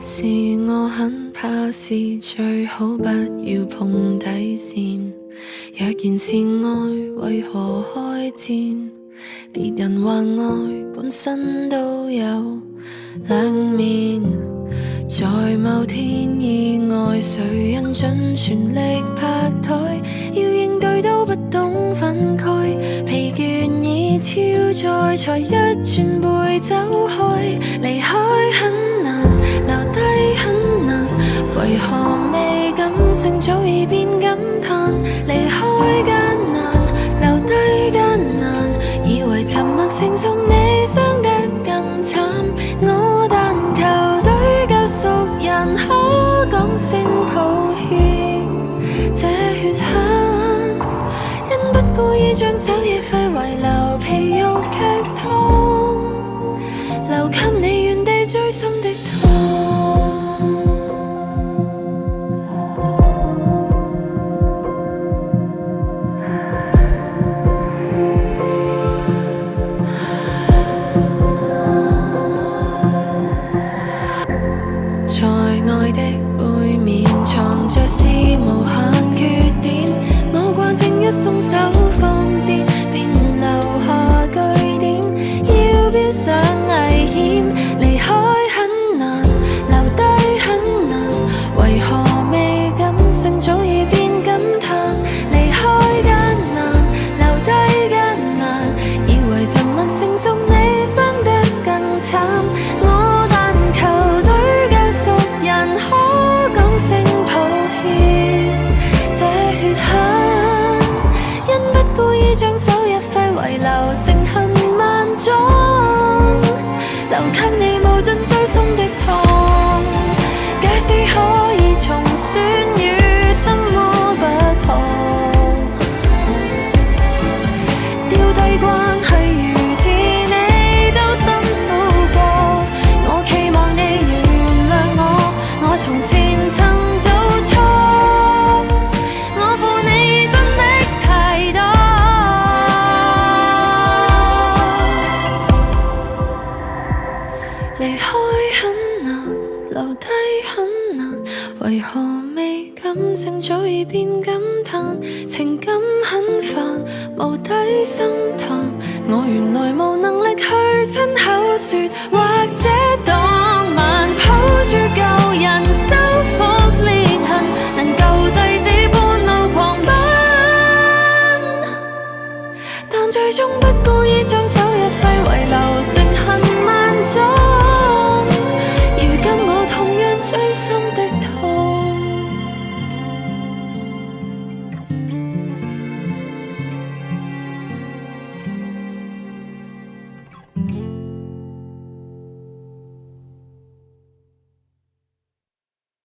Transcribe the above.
是我很怕是最好不要碰底線。若然是愛，為何開戰？別人話愛本身都有兩面。在某天意外，誰人盡全力拍台，要應對都不懂分開，疲倦已超載，才一轉背走開。離開很難，留低很難，為何未感性早已變感嘆？離開艱難，留低艱難，以為沉默成熟你傷得更慘。我但求對救贖人可講聲抱歉，這血痕因不故意將手野廢遺留皮肉劇痛，留給你原地追深的痛。在愛的背面藏着是無限缺點，我慣性一鬆手放箭，便留下句點，要標上危險。離開很難，留低很難，為何未感性早已變感嘆？離開艱難，留低艱難，以為沉默成熟你傷得更慘。我但求對救贖人可講聲抱歉，這血痕因不故意將手一揮遺留成恨萬種，留給你無盡追深的痛。假使可以重選與什麼不可，丟低關係如此你都辛苦過，我期望你原諒我，我從前曾做錯，我負你真的太多。離開很難，留低很難，為何未感性早已變感嘆？情感很煩，無底深談，我原來無能力去親口說，或者當晚抱住舊人修復裂痕，能救濟這半路狂奔，但最終